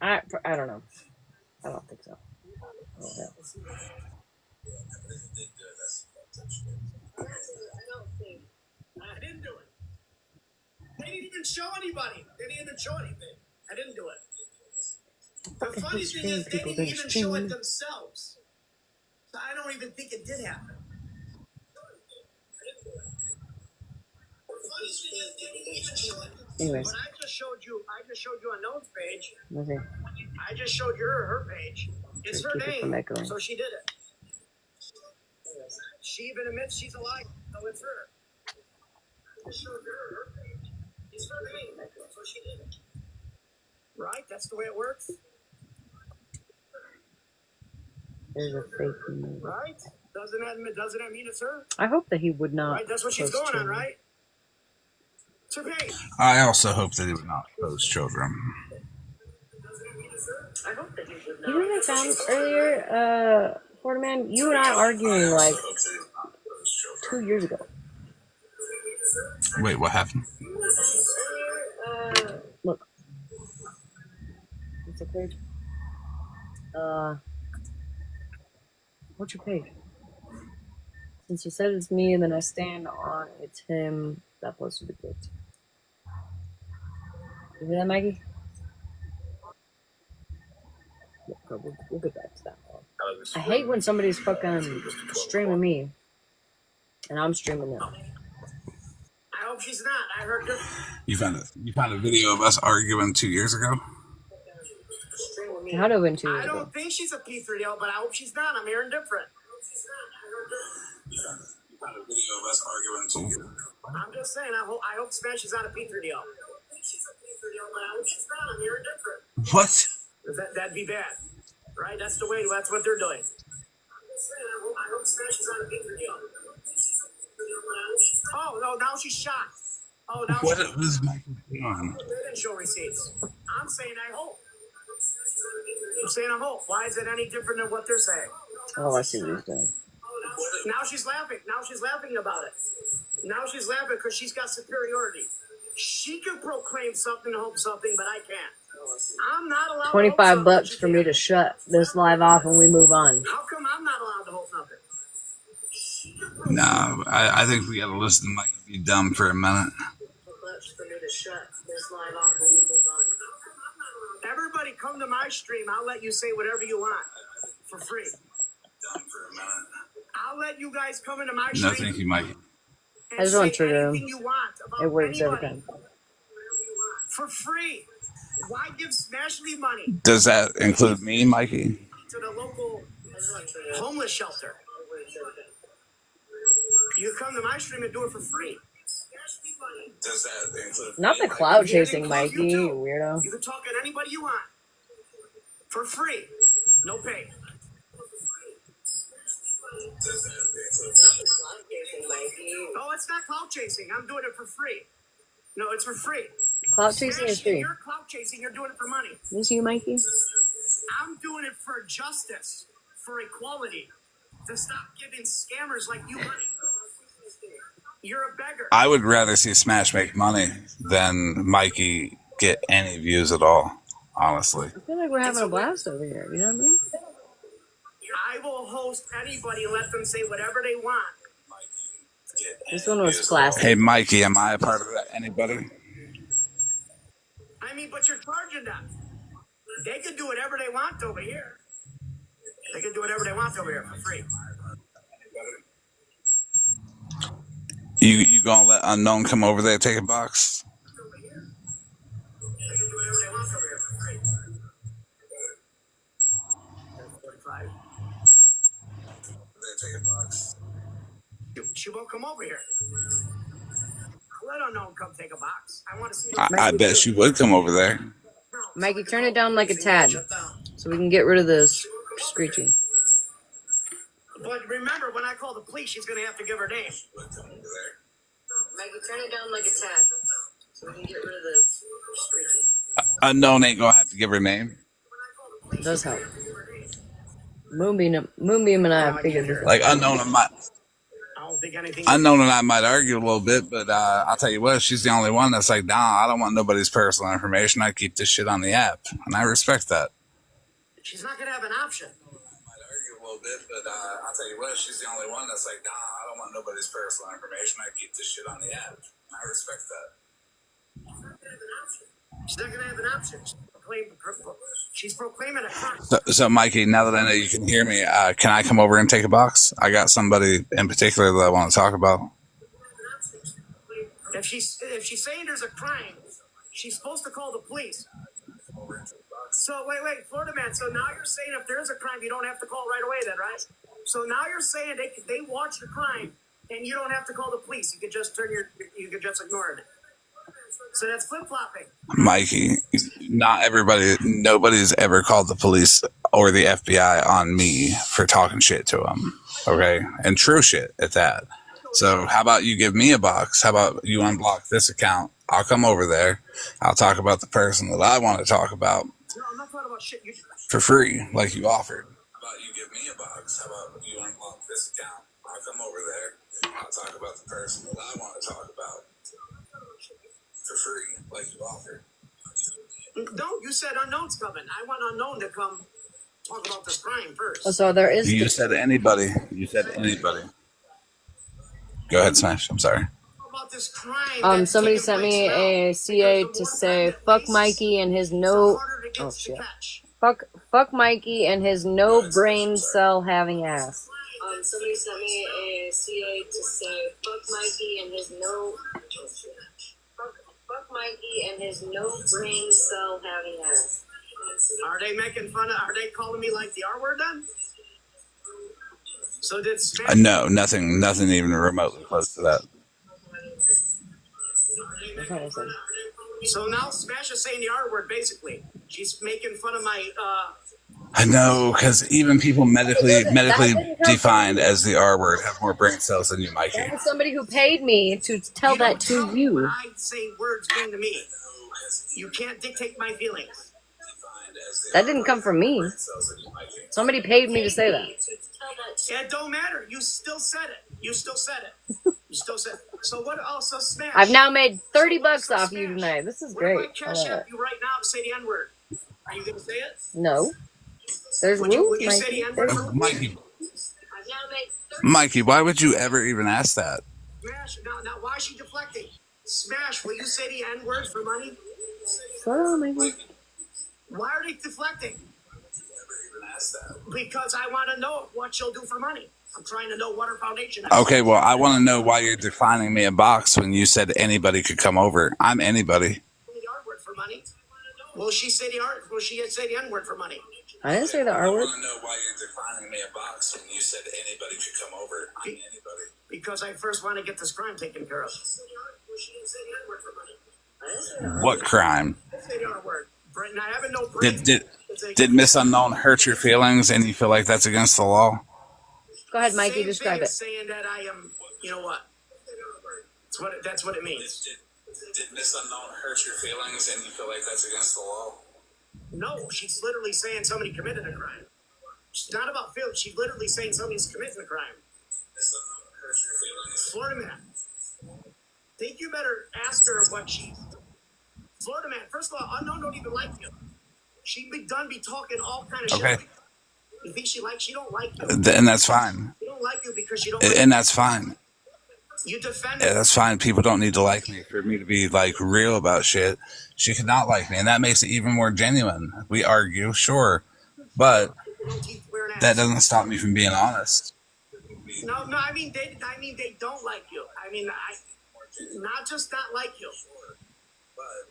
I don't know. I don't think so. Oh, hell. I didn't do it. They didn't even show anybody. They didn't even show anything. I didn't do it. The funny thing is, they didn't even show it themselves. So I don't even think it did happen. Anyways. But I just showed you on Note's page. Okay. I just showed you her page. It's her name, so she did it. She even admits she's alive, so it's her. I just showed her page. It's her name, so she did it. Right? That's the way it works. There's a fake name. Right? Doesn't that mean it's her? I hope that he would not. Right? That's what she's going on, right? It's her page. I also hope that he would not post children. I hope that he would not. You know what I found earlier, Florida Man? You and I arguing like 2 years ago. Wait, what happened? Look. It's a page. What's your page? Since you said it's me and then I stand on it's him, that posted the good. You hear that, Maggie? Yeah, we'll get back to that one. I hate when somebody's fucking streaming me and I'm streaming them. I hope she's not. I heard her. You found a video of us arguing 2 years ago? How do I win 2 years I ago? don't think she's a P3L, but I hope she's not. I'm hearing different. You found a video of us arguing 2 years ago? I'm just saying, I hope Smash is not a P3L. I don't think she's a P3L, but I hope she's not. I'm hearing different. What? That'd be bad. Right? That's what they're doing. I'm just saying, I hope Smash is not a P3L. Oh, no, now she's shocked. Oh, now what was Michael doing? They didn't show receipts. I'm saying I hope. I'm saying I hope. Why is it any different than what they're saying? Oh, I see what he's doing. Now she's laughing. Now she's laughing about it. Now she's laughing because she's got superiority. She can proclaim something and hope something, but I can't. I'm not allowed 25 bucks for me to shut this live off and we move on. How come I'm not allowed to hope nothing? No, I think we gotta listen to Mike be dumb for a minute. Everybody come to my stream. I'll let you say whatever you want for free. Dumb for a minute. I'll let you guys come into my stream. No, thank you, Mike. I just want to trigger him. It works every anybody. time. For free. Why give Smash me money? Does that include me, Mikey? To the local homeless shelter. You come to my stream and do it for free. Does that include Not the cloud chasing, Mikey, you weirdo. You can talk at anybody you want. For free. No pay. Oh, it's not cloud chasing. I'm doing it for free. No, it's for free. Cloud chasing is free. You're cloud chasing. You're doing it for money. This you, Mikey? I'm doing it for justice, for equality, to stop giving scammers like you money. You're a beggar. I would rather see Smash make money than Mikey get any views at all, honestly. I feel like we're having a blast over here, you know what I mean? I will host anybody and let them say whatever they want. This one was classic. Hey, Mikey, am I a part of that? Anybody? I mean, but you're charging them. They can do whatever they want over here. They can do whatever they want over here for free. You gonna let Unknown come over there and take a box? They can do whatever they want over here for free. Take a box. She won't come over here. Let Unknown come take a box. I want to see. I bet she would come over there. Mikey, turn it down like a tad so we can get rid of this screeching. But remember, when I call the police, she's going to have to give her name. Mikey, turn it down like a tad so we can get rid of this screeching. Unknown ain't gonna have to give her name. It does help. Moonbeam and I have figured this out. Like Unknown, think anything. Unknown and I might argue a little bit, but I'll tell you what, she's the only one that's like, nah, I don't want nobody's personal information. I keep this shit on the app, and I respect that. She's not going to have an option. Might argue a little bit, but I'll tell you what, she's the only one that's like, nah, I don't want nobody's personal information. I keep this shit on the app. I respect that. She's not going to have an option. She's proclaiming a crime. So, Mikey, now that I know you can hear me, can I come over and take a box? I got somebody in particular that I want to talk about. If she's saying there's a crime, she's supposed to call the police. So wait, Florida man. So now you're saying if there's a crime, you don't have to call right away, then, right? So now you're saying they watch the crime and you don't have to call the police. You could just you could just ignore it. So that's flip flopping. Mikey, nobody's ever called the police or the FBI on me for talking shit to them. Okay, and true shit at that. So how about you give me a box? How about you unblock this account? I'll come over there. I'll talk about the person that I want to talk about. No, I'm not talking about shit. For free, like you offered. How about you give me a box? How about you unblock this account? I'll come over there. I'll talk about the person that I want to talk about. For free, like you offered. No, you said unknown's coming. I want unknown to come talk about this crime first. So there is. You said anybody. You said anybody. Go ahead, Smash. I'm sorry. About this crime somebody sent me a CA to say fuck Mikey and his no. Oh shit. Fuck Mikey and his no brain cell having ass. Somebody sent me a CA to say fuck Mikey and his no. Oh shit. Fuck Mikey and his no brain cell having ass. Are they making fun of? Are they calling me like the R word then? So did Smash? No, nothing even remotely close to that. So now Smash is saying the R word basically. She's making fun of my. I know, because even people medically defined as the R word have more brain cells than you, Mikey. That was somebody who paid me to tell that to you. When I say words mean to me, you can't dictate my feelings. That didn't come from me. Somebody paid me to say that. It don't matter. You still said it. You still said it. You still said it. So what? Also, Smash. I've now made $30 off you tonight. This is great. What if I cash app you right now to say the N word? Are you gonna say it? No. There's Would you say the N word? Mikey, why would you ever even ask that? Smash. Now, why is she deflecting? Smash. Will you say the N word for money? So maybe. Why are they deflecting? Because I want to know what she'll do for money. I'm trying to know what her foundation is. Okay, well, I want to know why you're defining me a box when you said anybody could come over. I'm anybody. The R word for money. Will she say the R? Will she say the N word for money? I didn't say the R word. I want to know why you're defining me a box when you said anybody could come over. I'm anybody. Because I first want to get this crime taken care of. What crime? Say the R word. Britain, I haven't no brain. Did Miss Unknown hurt your feelings and you feel like that's against the law? Go ahead, Mikey, describe it. Saying that I am, you know what? That's what it means. Did Miss Unknown hurt your feelings and you feel like that's against the law? No, she's literally saying somebody committed a crime. It's not about feelings. She's literally saying somebody's committing a crime. Miss Unknown hurt your feelings. Florida man. Think you better ask her what she... Florida man, first of all, Unknown don't even like you. She be talking all kind of shit. You think she don't like you. And that's fine. She don't like you because she don't like and that's fine. You defend Yeah, that's fine. People don't need to like me for me to be like real about shit. She could not like me, and that makes it even more genuine. We argue, sure, but that doesn't stop me from being honest. No, I mean they don't like you. I mean, not just not like you. But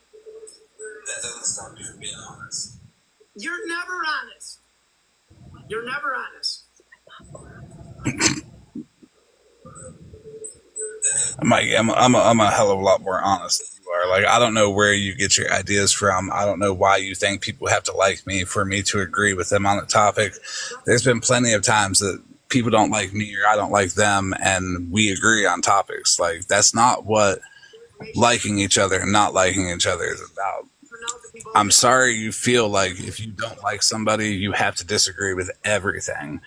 that doesn't stop me from being honest. You're never honest. You're never honest. Mike, I'm a hell of a lot more honest than you are. Like, I don't know where you get your ideas from. I don't know why you think people have to like me for me to agree with them on the topic. There's been plenty of times that people don't like me or I don't like them, and we agree on topics. Like, that's not what liking each other and not liking each other is about. I'm sorry you feel like if you don't like somebody, you have to disagree with everything.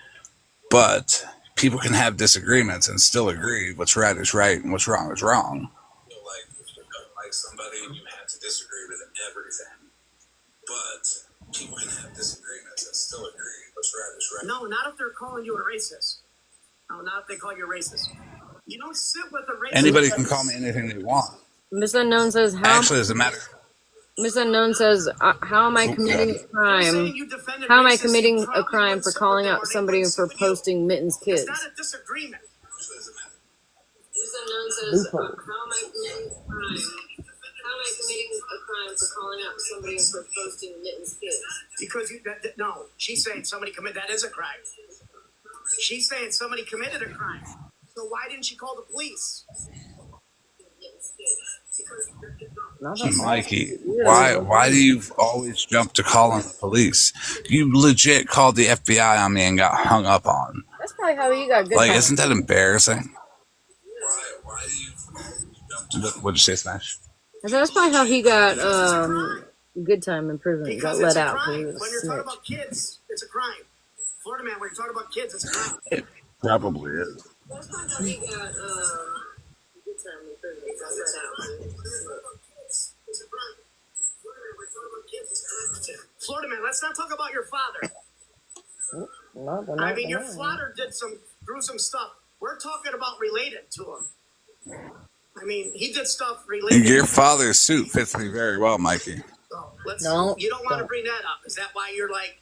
But people can have disagreements and still agree what's right is right and what's wrong is wrong. Like, if you don't like somebody, you have to disagree with everything. But people can have disagreements and still agree what's right is right. No, not if they're calling you a racist. No, not if they call you a racist. You don't sit with a racist. Anybody can call me anything they want. Miss Unknown says, how... Actually, as a matter... Miss Unknown says, how am I committing a crime? How am I committing a crime for calling out somebody for posting Mittens kids? It's not a disagreement. Miss Unknown says, how am I committing a crime? How am I committing a crime for calling out somebody for posting Mittens kids? Because no, she's saying somebody committed, that is a crime. She's saying somebody committed a crime. So why didn't she call the police? Mikey, why do you always jump to calling the police? You legit called the FBI on me and got hung up on. That's probably how you got good. Like, isn't that embarrassing? Why do you jump to... What'd you say, Smash? That's probably how he got good time in prison. He got let out. When you're talking about kids, it's a crime. Florida man, when you're talking about kids, it's a crime. It probably is. That's probably how he got good time in prison. He got let out. It's a crime. Florida man, we're talking about kids, it's a crime. Florida man, let's not talk about your father. I mean, your father threw some stuff. We're talking about related to him. I mean, he did stuff related. Your father's suit fits me very well, Mikey. So you don't want to bring that up. Is that why you're like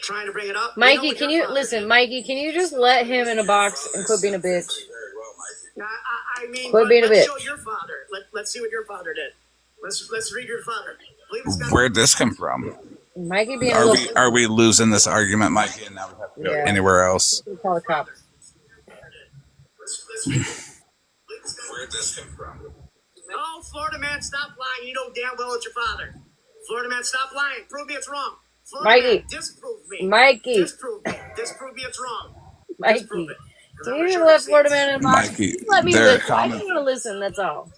trying to bring it up? Mikey, can you listen? Mikey, can you just let him in a box and quit being a bitch? I mean, quit being a bitch. Show your father. Let's see what your father did. Let's read your father. Where'd this come from? Mikey being are we losing this argument, Mikey, and now we have to go anywhere else? We'll call the cops. Where'd this come from? Oh, Florida man, stop lying. You know damn well it's your father. Florida man, stop lying. Prove me it's wrong. Florida Mikey, man, disprove me. Mikey, disprove me. Disprove me it's wrong. Mikey, disprove it. can you just let Florida man in the box? Mikey, Let me listen. I just want to listen. That's all.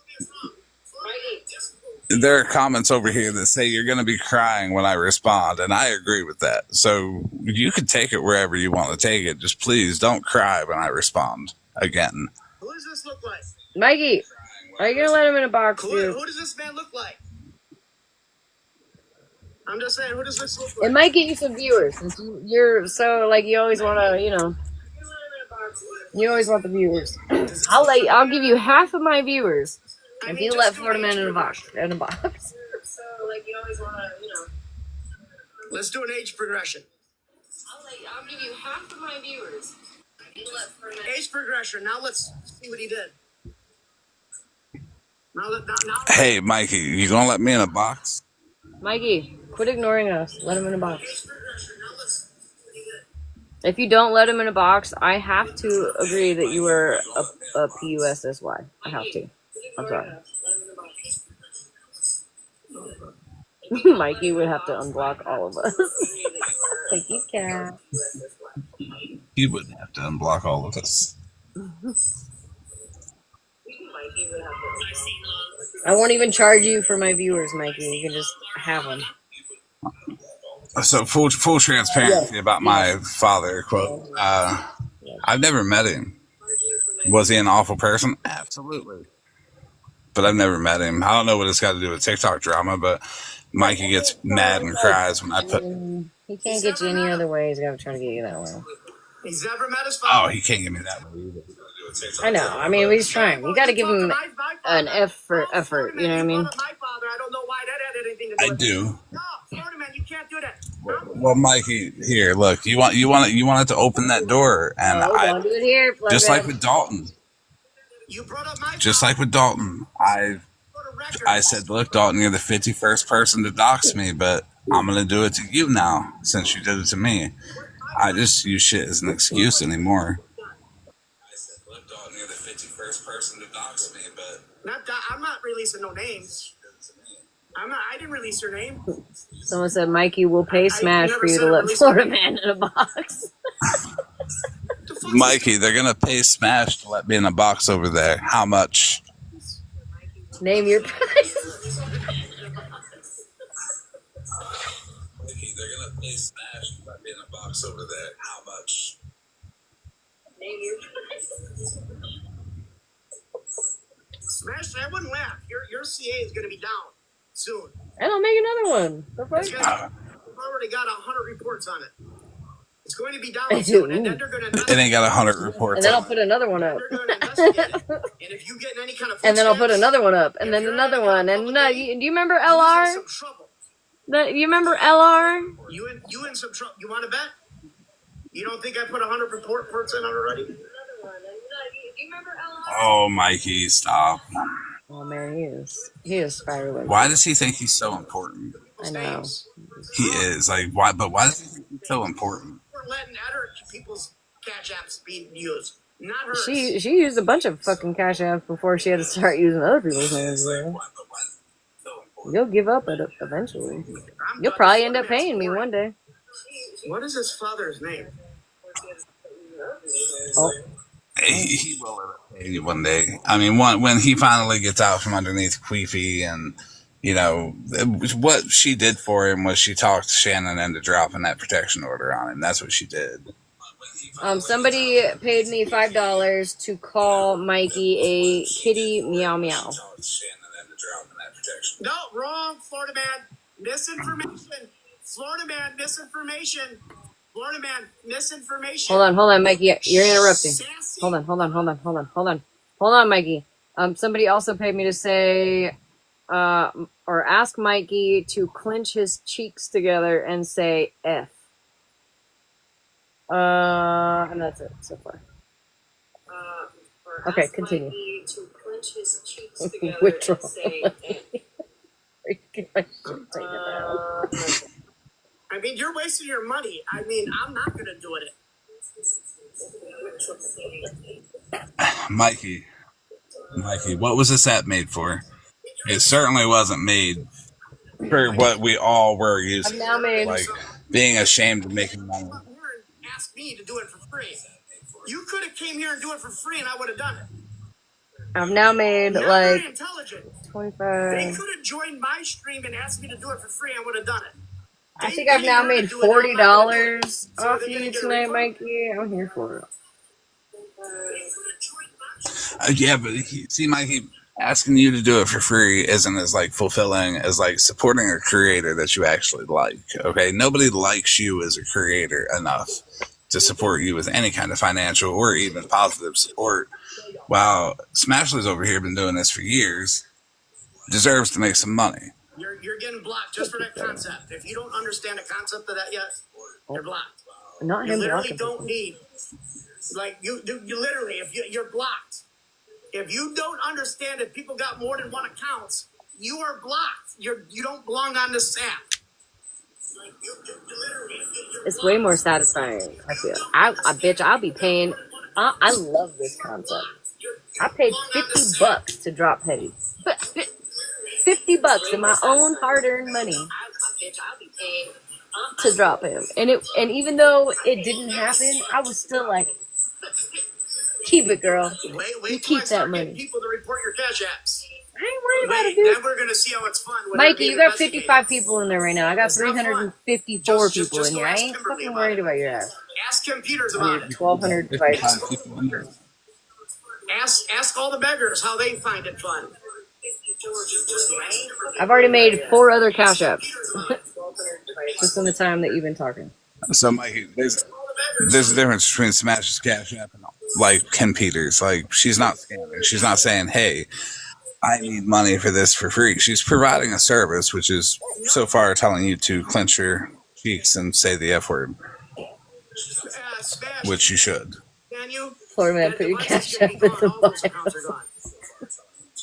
There are comments over here that say you're going to be crying when I respond, and I agree with that. So you can take it wherever you want to take it. Just please don't cry when I respond again. Who does this look like? Mikey, are you going to let him in a box, dude? Who does this man look like? I'm just saying, who does this look like? It might get you some viewers. Since you're so, like, you always want to, you know. You always want the viewers. I'll give you half of my viewers. If you let Florida man in a box. So, like, you always want to, you know. Let's do an age progression. I'll give you half of my viewers. Age progression. Now let's see what he did. Hey, Mikey, you gonna let me in a box? Mikey, quit ignoring us. Let him in a box. If you don't let him in a box, I have to agree that you were a PUSSY. I have to. I'm sorry. Mikey would have to unblock all of us. Thank you, Cat. He wouldn't have to unblock all of us. I won't even charge you for my viewers, Mikey. You can just have them. So full transparency about my father, quote. I've never met him. Was he an awful person? Absolutely. But I've never met him. I don't know what it's got to do with TikTok drama, but Mikey gets mad and cries when I put... He can't get you any other way. He's got to try to get you that way. He's never met his father. Oh, he can't get me that way either. I know. I mean, he's trying. You got to give him an F for effort. You know what I mean? I do. No, Florida man, you can't do that. Well, Mikey, here, look. You wanted to open that door, and don't do it here, just like with Dalton. Just like with Dalton, I said, look, Dalton, you're the 51st person to dox me, but I'm gonna do it to you now since you did it to me. I just use shit as an excuse anymore. I said, look, Dalton, you're the 51st person to dox me, but I'm not releasing no names. I didn't release your name. Someone said Mikey will pay Smash for you to let Florida man in a box. Mikey, they're gonna pay Smash to let me in a box over there. How much? Name your price. Mikey, they're gonna pay Smash to let me in a box over there. How much? Smash, I wouldn't laugh. Your CA is going to be down soon. And I'll make another one. The fuck? We've already got 100 reports on it. It's going to be down soon, and then they're going to. It ain't got 100 reports. And then I'll put another one up. They're going to investigate it. And if you get any kind of. And then I'll put another one up, and then another one, and do you remember LR? You remember LR? You in some trouble? You want to bet? You don't think I put 100 reports in already? Oh, Mikey, stop. Oh man, he is spiraling. Why does he think he's so important? I know. He is. Like, why? But why does he think he's so important? We're letting other people's cash apps be used, not hers. She used a bunch of fucking cash apps before she had to start using other people's names. You'll give up it eventually. You'll probably end up paying me one day. What is his father's name? Oh. He will pay you one day. I mean, when he finally gets out from underneath Queefy, and you know what she did for him was she talked Shannon into dropping that protection order on him. That's what she did. Somebody paid me $5 to call Mikey a kitty meow meow. No, wrong, Florida man. Misinformation. Florida man, misinformation. Florida man, misinformation. Hold on, Mikey. You're interrupting. Hold on, Mikey. Somebody also paid me to say, or ask Mikey to clench his cheeks together and say F. And that's it so far. Okay, continue. To clench his cheeks together and say I mean, you're wasting your money. I mean, I'm not going to do it. Mikey, what was this app made for? It certainly wasn't made for what we all were using. I've now made, like being ashamed of making money. Ask me to do it for free. You could have came here and do it for free, and I would have done it. I've now made like 25. They could have joined my stream and asked me to do it for free. I would have done it. I think I've now made $40 off you tonight, Mikey. I'm here for it. Yeah, but see, Mikey, asking you to do it for free isn't as like fulfilling as like supporting a creator that you actually like. Okay, nobody likes you as a creator enough to support you with any kind of financial or even positive support. While Smashley's over here been doing this for years, deserves to make some money. You're getting blocked just for that concept. If you don't understand the concept of that yet, you're blocked. Not him. You literally don't need, like you literally. If you're blocked, if you don't understand that people got more than one account, you are blocked. You don't belong on this app. It's way more satisfying. I feel. I'll be paying. I love this concept. I paid $50 to drop Petty. $50 in my own hard-earned money to drop him, and even though it didn't happen, I was still like, keep it, girl. You keep that money. People to report your cash apps. I ain't worried about it, dude. Then we're gonna see how it's fun. Mikey, you got 55 people in there right now. I got 354 people in here. I ain't fucking worried about your ass. Ask computers about it. 1,200 devices. Ask all the beggars how they find it fun. I've already made 4 other cash apps just in the time that you've been talking. So, Mikey, there's a difference between Smash's cash app and like Ken Peters. Like, she's not scamming. She's not saying, "Hey, I need money for this for free." She's providing a service, which is so far telling you to clench your cheeks and say the F word, which you should. Can you? Florida man, put your cash app in the bio.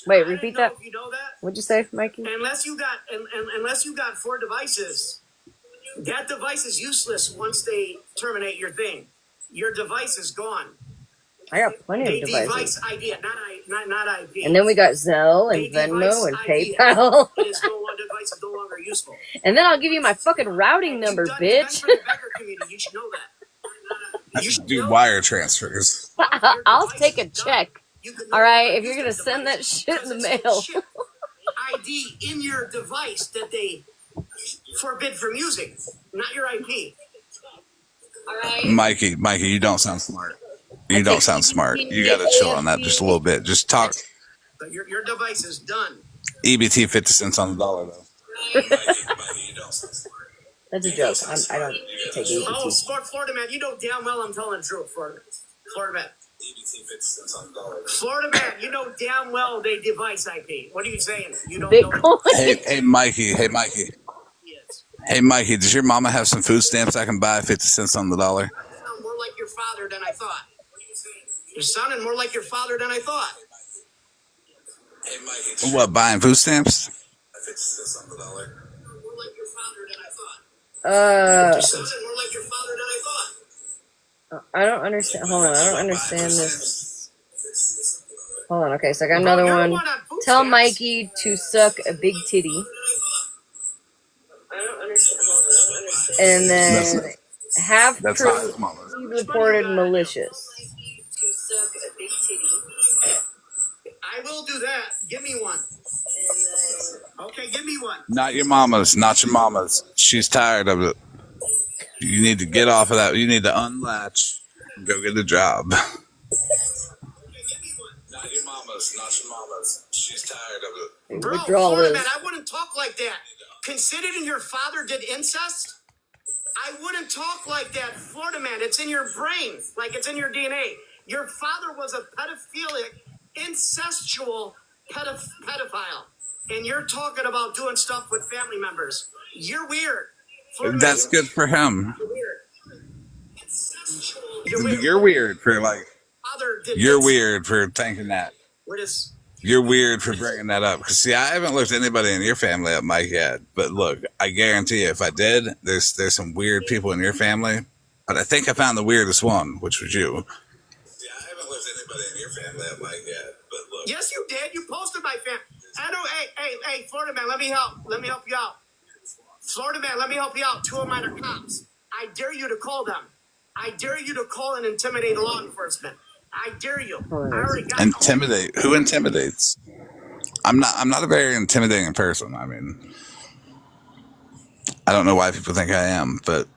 Wait, repeat that. You know that? What'd you say, Mikey? Unless you got 4 devices, that device is useless once they terminate your thing. Your device is gone. I got plenty of devices. Device ID, not IP. And then we got Zelle and Venmo and PayPal. Device is no longer useful. And then I'll give you my fucking routing number, bitch. You should know that. I should do wire transfers. I'll take a check. All right, if you're gonna send that shit in the mail. ID in your device that they forbid from using, not your IP. All right. Mikey, you don't sound smart. You don't sound smart. You got to chill on that just a little bit. Just talk. But your device is done. EBT 50 cents on the dollar, though. That's a joke. I don't take EBT. Oh, Florida man, you know damn well I'm telling the truth, Florida man. Florida man, you know damn well they device IP. What are you saying? You don't Bitcoin. know. Hey, Mikey. Hey, Mikey, does your mama have some food stamps I can buy 50 cents on the dollar? You sound more like your father than I thought. You're sounding more like your father than I thought. Hey, Mikey. What, buying food stamps? 50 cents on the dollar. More like your father than I thought. You're sounding more like your father than I thought. I don't understand. Hold on, I don't understand this. Hold on, okay, so I got another one. Tell Mikey to suck a big titty. I don't understand. Hold on, I don't understand. And then half proof he reported malicious. I will do that. Give me one. Okay, give me one. Not your mama's. Not your mama's. She's tired of it. You need to get off of that. You need to unlatch and go get a job. Not your mama's. Not your mama's. She's tired of it. Bro, Florida man, I wouldn't talk like that. Considering your father did incest, I wouldn't talk like that, Florida man. It's in your brain, like it's in your DNA. Your father was a pedophilic, incestual pedophile. And you're talking about doing stuff with family members. You're weird. Florida That's man, good for him. You're weird. You're weird for like. You're weird for thinking that. What is? You're weird for bringing that up. Because, see, I haven't looked anybody in your family up, Mike, yet. But look, I guarantee you, if I did, there's some weird people in your family. But I think I found the weirdest one, which was you. See, I haven't looked anybody in your family up, Mike, yet. But look. Yes, you did. You posted my family. I know. Hey, Florida man, let me help. Let me help you out. Florida man, let me help you out. 2 of mine are cops. I dare you to call them. I dare you to call and intimidate law enforcement. I dare you. I already got Intimidate? Who intimidates? I'm not a very intimidating person. I mean, I don't know why people think I am, but